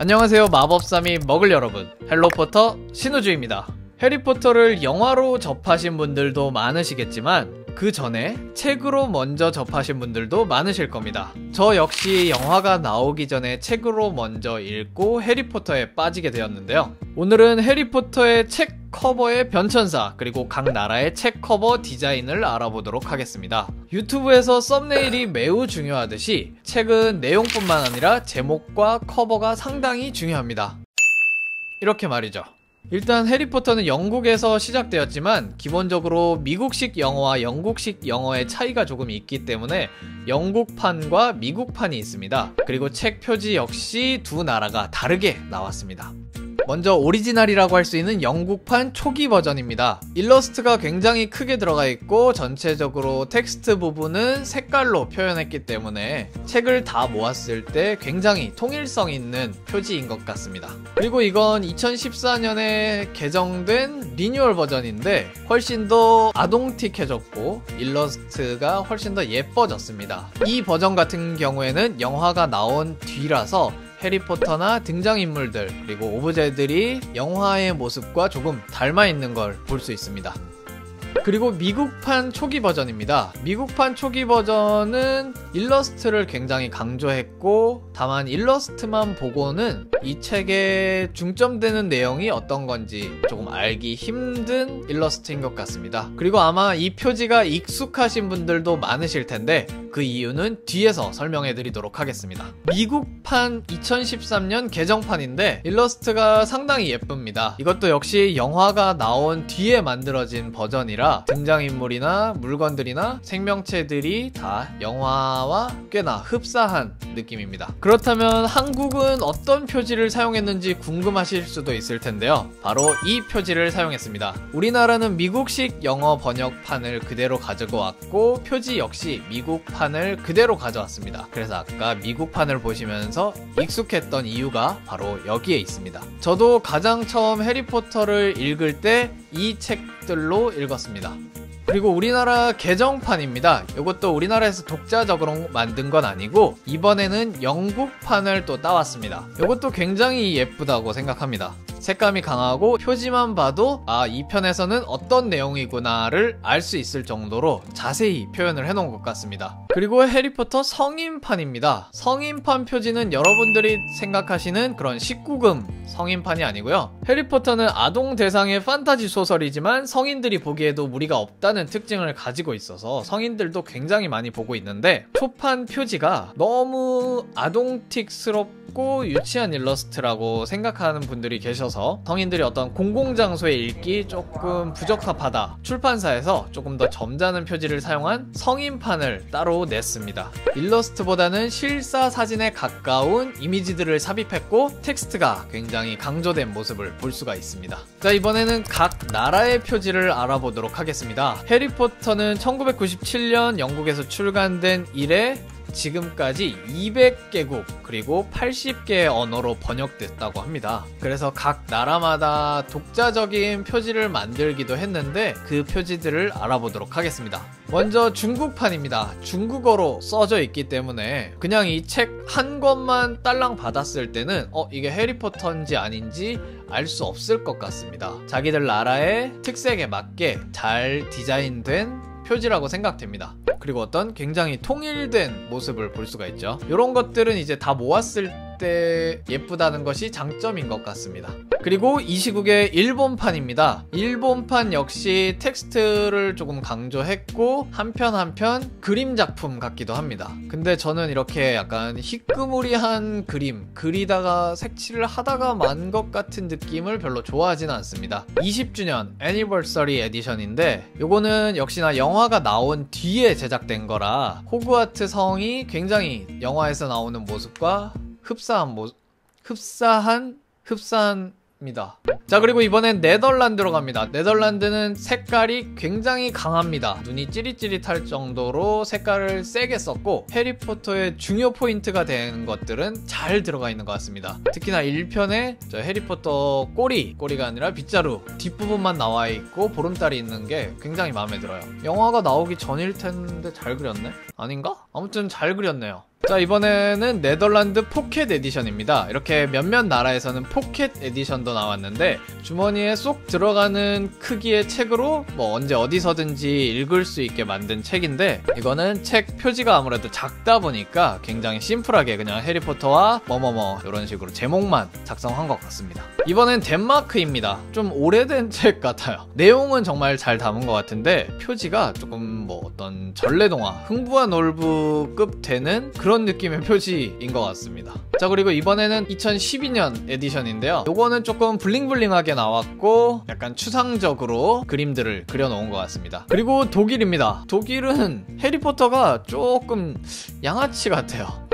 안녕하세요, 마법사미 먹을 여러분, 헬로포터 신우주입니다. 해리포터를 영화로 접하신 분들도 많으시겠지만 그 전에 책으로 먼저 접하신 분들도 많으실 겁니다. 저 역시 영화가 나오기 전에 책으로 먼저 읽고 해리포터에 빠지게 되었는데요. 오늘은 해리포터의 책 커버의 변천사, 그리고 각 나라의 책 커버 디자인을 알아보도록 하겠습니다. 유튜브에서 썸네일이 매우 중요하듯이 책은 내용뿐만 아니라 제목과 커버가 상당히 중요합니다. 이렇게 말이죠. 일단 해리포터는 영국에서 시작되었지만 기본적으로 미국식 영어와 영국식 영어의 차이가 조금 있기 때문에 영국판과 미국판이 있습니다. 그리고 책 표지 역시 두 나라가 다르게 나왔습니다. 먼저 오리지널이라고 할 수 있는 영국판 초기 버전입니다. 일러스트가 굉장히 크게 들어가 있고 전체적으로 텍스트 부분은 색깔로 표현했기 때문에 책을 다 모았을 때 굉장히 통일성 있는 표지인 것 같습니다. 그리고 이건 2014년에 개정된 리뉴얼 버전인데 훨씬 더 아동틱해졌고 일러스트가 훨씬 더 예뻐졌습니다. 이 버전 같은 경우에는 영화가 나온 뒤라서 해리포터나 등장인물들 그리고 오브제들이 영화의 모습과 조금 닮아있는 걸 볼 수 있습니다. 그리고 미국판 초기 버전입니다. 미국판 초기 버전은 일러스트를 굉장히 강조했고 다만 일러스트만 보고는 이 책에 중점되는 내용이 어떤 건지 조금 알기 힘든 일러스트인 것 같습니다. 그리고 아마 이 표지가 익숙하신 분들도 많으실 텐데 그 이유는 뒤에서 설명해 드리도록 하겠습니다. 미국판 2013년 개정판인데 일러스트가 상당히 예쁩니다. 이것도 역시 영화가 나온 뒤에 만들어진 버전이라 등장인물이나 물건들이나 생명체들이 다 영화와 꽤나 흡사한 느낌입니다. 그렇다면 한국은 어떤 표지를 사용했는지 궁금하실 수도 있을 텐데요. 바로 이 표지를 사용했습니다. 우리나라는 미국식 영어 번역판을 그대로 가지고 왔고 표지 역시 미국판을 그대로 가져왔습니다. 그래서 아까 미국판을 보시면서 익숙했던 이유가 바로 여기에 있습니다. 저도 가장 처음 해리포터를 읽을 때 이 책들로 읽었습니다. 그리고 우리나라 개정판입니다. 이것도 우리나라에서 독자적으로 만든 건 아니고 이번에는 영국판을 또 따왔습니다. 이것도 굉장히 예쁘다고 생각합니다. 색감이 강하고 표지만 봐도 이 편에서는 어떤 내용이구나를 알 수 있을 정도로 자세히 표현을 해놓은 것 같습니다. 그리고 해리포터 성인판입니다. 성인판 표지는 여러분들이 생각하시는 그런 19금 성인판이 아니고요. 해리포터는 아동 대상의 판타지 소설이지만 성인들이 보기에도 무리가 없다는 특징을 가지고 있어서 성인들도 굉장히 많이 보고 있는데 초판 표지가 너무 아동틱스럽고 유치한 일러스트라고 생각하는 분들이 계셔서 성인들이 어떤 공공장소에 읽기 조금 부적합하다, 출판사에서 조금 더 점잖은 표지를 사용한 성인판을 따로 냈습니다. 일러스트보다는 실사 사진에 가까운 이미지들을 삽입했고 텍스트가 굉장히 강조된 모습을 볼 수가 있습니다. 자, 이번에는 각 나라의 표지를 알아보도록 하겠습니다. 해리포터는 1997년 영국에서 출간된 이래 지금까지 200개국 그리고 80개의 언어로 번역됐다고 합니다. 그래서 각 나라마다 독자적인 표지를 만들기도 했는데 그 표지들을 알아보도록 하겠습니다. 먼저 중국판입니다. 중국어로 써져 있기 때문에 그냥 이 책 한 권만 딸랑 받았을 때는 이게 해리포터인지 아닌지 알 수 없을 것 같습니다. 자기들 나라의 특색에 맞게 잘 디자인된 표지라고 생각됩니다. 그리고 어떤 굉장히 통일된 모습을 볼 수가 있죠. 이런 것들은 이제 다 모았을 때 예쁘다는 것이 장점인 것 같습니다. 그리고 이 시국의 일본판입니다. 일본판 역시 텍스트를 조금 강조했고 한 편 한 편 그림 작품 같기도 합니다. 근데 저는 이렇게 약간 희끄무리한 그림 그리다가 색칠을 하다가 만 것 같은 느낌을 별로 좋아하지는 않습니다. 20주년 애니버서리 에디션인데 요거는 역시나 영화가 나온 뒤에 제작된 거라 호그와트 성이 굉장히 영화에서 나오는 모습과 흡사합니다. 자, 그리고 이번엔 네덜란드로 갑니다. 네덜란드는 색깔이 굉장히 강합니다. 눈이 찌릿찌릿할 정도로 색깔을 세게 썼고 해리포터의 중요 포인트가 되는 것들은 잘 들어가 있는 것 같습니다. 특히나 1편에 저 해리포터 꼬리가 아니라 빗자루 뒷부분만 나와 있고 보름달이 있는 게 굉장히 마음에 들어요. 영화가 나오기 전일 텐데 잘 그렸네? 아닌가? 아무튼 잘 그렸네요. 자, 이번에는 네덜란드 포켓 에디션입니다. 이렇게 몇몇 나라에서는 포켓 에디션도 나왔는데 주머니에 쏙 들어가는 크기의 책으로 뭐 언제 어디서든지 읽을 수 있게 만든 책인데, 이거는 책 표지가 아무래도 작다 보니까 굉장히 심플하게 그냥 해리포터와 뭐뭐뭐 이런 식으로 제목만 작성한 것 같습니다. 이번엔 덴마크입니다. 좀 오래된 책 같아요. 내용은 정말 잘 담은 것 같은데 표지가 조금 뭐 어떤 전래동화, 흥부와 놀부급 되는 그런 느낌의 표지인 것 같습니다. 자, 그리고 이번에는 2012년 에디션인데요. 요거는 조금 블링블링하게 나왔고 약간 추상적으로 그림들을 그려놓은 것 같습니다. 그리고 독일입니다. 독일은 해리포터가 조금 양아치 같아요.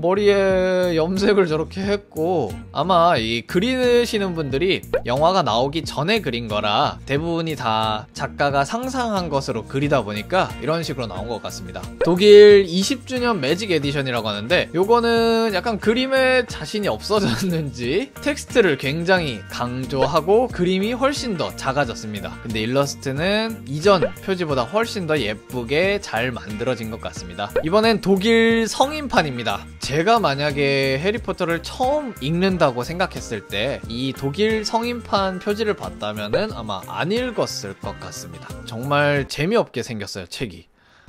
머리에 염색을 저렇게 했고, 아마 이 그리시는 분들이 영화가 나오기 전에 그린 거라 대부분이 다 작가가 상상한 것으로 그리다 보니까 이런 식으로 나온 것 같습니다. 독일 20주년 매직 에디션이라고 하는데, 요거는 약간 그림에 자신이 없어졌는지 텍스트를 굉장히 강조하고 그림이 훨씬 더 작아졌습니다. 근데 일러스트는 이전 표지보다 훨씬 더 예쁘게 잘 만들어진 것 같습니다. 이번엔 독일 성인판입니다. 제가 만약에 해리포터를 처음 읽는다고 생각했을 때 이 독일 성인판 표지를 봤다면은 아마 안 읽었을 것 같습니다. 정말 재미없게 생겼어요, 책이.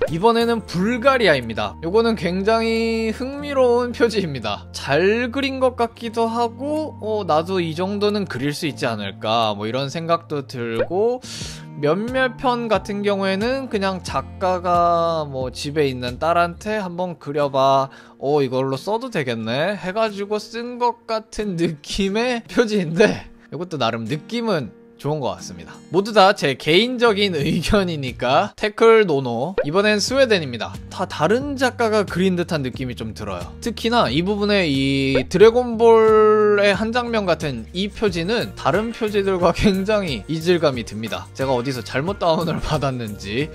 이번에는 불가리아입니다. 요거는 굉장히 흥미로운 표지입니다. 잘 그린 것 같기도 하고 나도 이 정도는 그릴 수 있지 않을까 뭐 이런 생각도 들고, 몇몇 편 같은 경우에는 그냥 작가가 뭐 집에 있는 딸한테 한번 그려봐, 이걸로 써도 되겠네 해가지고 쓴 것 같은 느낌의 표지인데, 이것도 나름 느낌은 좋은 것 같습니다. 모두 다 제 개인적인 의견이니까 태클 노노. 이번엔 스웨덴입니다. 다 다른 작가가 그린 듯한 느낌이 좀 들어요. 특히나 이 부분에 이 드래곤볼의 한 장면 같은 이 표지는 다른 표지들과 굉장히 이질감이 듭니다. 제가 어디서 잘못 다운을 받았는지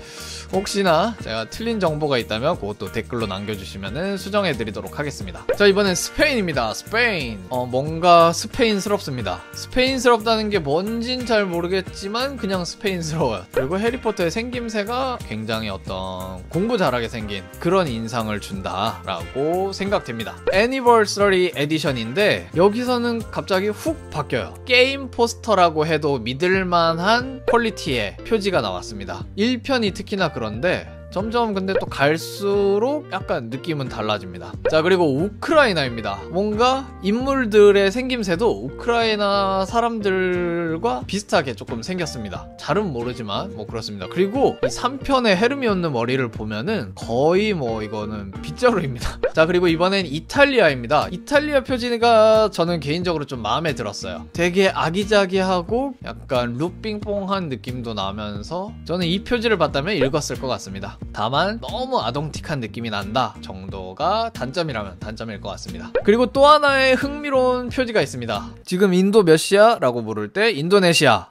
혹시나 제가 틀린 정보가 있다면 그것도 댓글로 남겨주시면 수정해드리도록 하겠습니다. 자, 이번엔 스페인입니다. 스페인. 뭔가 스페인스럽습니다. 스페인스럽다는 게 뭔진 잘 모르겠지만 그냥 스페인스러워요. 그리고 해리포터의 생김새가 굉장히 어떤 공부 잘하게 생긴 그런 인상을 준다라고 생각됩니다. 애니버서리 에디션인데 여기서는 갑자기 훅 바뀌어요. 게임 포스터라고 해도 믿을만한 퀄리티의 표지가 나왔습니다. 1편이 특히나 그런데 점점 근데 또 갈수록 약간 느낌은 달라집니다. 자, 그리고 우크라이나입니다. 뭔가 인물들의 생김새도 우크라이나 사람들과 비슷하게 조금 생겼습니다. 잘은 모르지만 뭐 그렇습니다. 그리고 이 3편의 헤르미온느 머리를 보면은 거의 뭐 이거는 빗자루입니다. 자, 그리고 이번엔 이탈리아입니다. 이탈리아 표지가 저는 개인적으로 좀 마음에 들었어요. 되게 아기자기하고 약간 룩빙뽕한 느낌도 나면서 저는 이 표지를 봤다면 읽었을 것 같습니다. 다만 너무 아동틱한 느낌이 난다 정도가 단점이라면 단점일 것 같습니다. 그리고 또 하나의 흥미로운 표지가 있습니다. 지금 인도 몇 시야? 라고 물을 때 인도네시아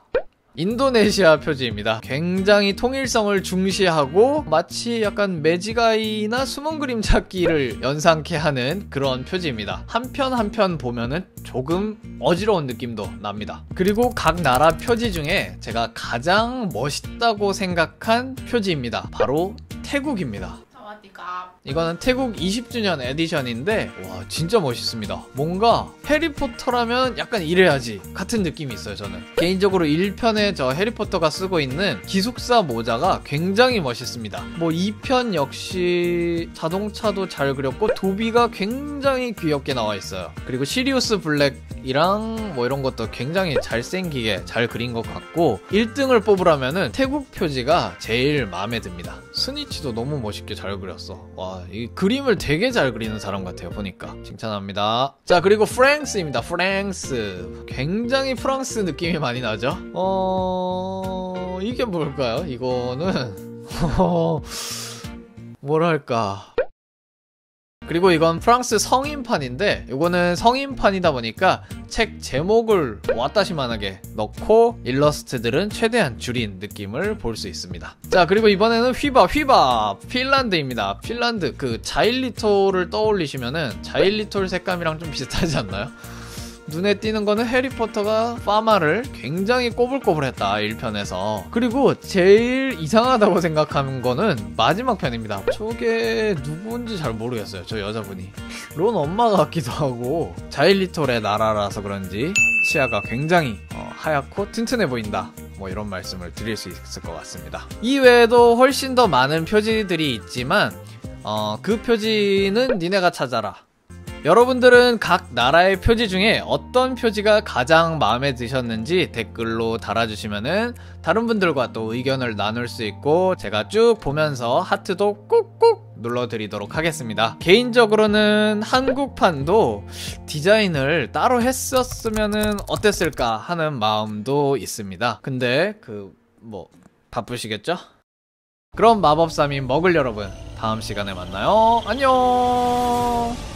표지입니다. 굉장히 통일성을 중시하고 마치 약간 매직아이나 숨은 그림 찾기를 연상케 하는 그런 표지입니다. 한 편 한 편 보면은 조금 어지러운 느낌도 납니다. 그리고 각 나라 표지 중에 제가 가장 멋있다고 생각한 표지입니다. 바로 태국입니다. 이거는 태국 20주년 에디션인데 와, 진짜 멋있습니다. 뭔가 해리포터라면 약간 이래야지 같은 느낌이 있어요. 저는 개인적으로 1편에 저 해리포터가 쓰고 있는 기숙사 모자가 굉장히 멋있습니다. 뭐 2편 역시 자동차도 잘 그렸고 도비가 굉장히 귀엽게 나와 있어요. 그리고 시리우스 블랙이랑 뭐 이런 것도 굉장히 잘생기게 잘 그린 것 같고, 1등을 뽑으라면은 태국 표지가 제일 마음에 듭니다. 스니치도 너무 멋있게 잘 그렸어. 와, 이 그림을 되게 잘 그리는 사람 같아요. 보니까 칭찬합니다. 자, 그리고 프랑스입니다. 프랑스. 굉장히 프랑스 느낌이 많이 나죠. 이게 뭘까요? 이거는 뭐랄까. 그리고 이건 프랑스 성인판인데 이거는 성인판이다 보니까 책 제목을 왔다시만하게 넣고 일러스트들은 최대한 줄인 느낌을 볼 수 있습니다. 자, 그리고 이번에는 휘바 핀란드입니다. 핀란드 그 자일리톨을 떠올리시면은 자일리톨 색감이랑 좀 비슷하지 않나요? 눈에 띄는 거는 해리포터가 파마를 굉장히 꼬불꼬불했다 1편에서. 그리고 제일 이상하다고 생각하는 거는 마지막 편입니다. 저게 누구인지 잘 모르겠어요. 저 여자분이 론 엄마 같기도 하고, 자일리톨의 나라라서 그런지 치아가 굉장히 하얗고 튼튼해 보인다, 뭐 이런 말씀을 드릴 수 있을 것 같습니다. 이외에도 훨씬 더 많은 표지들이 있지만 그 표지는 니네가 찾아라. 여러분들은 각 나라의 표지 중에 어떤 표지가 가장 마음에 드셨는지 댓글로 달아주시면은 다른 분들과 또 의견을 나눌 수 있고, 제가 쭉 보면서 하트도 꾹꾹 눌러드리도록 하겠습니다. 개인적으로는 한국판도 디자인을 따로 했었으면은 어땠을까 하는 마음도 있습니다. 근데 바쁘시겠죠? 그럼 마법사민 먹을 여러분, 다음 시간에 만나요. 안녕.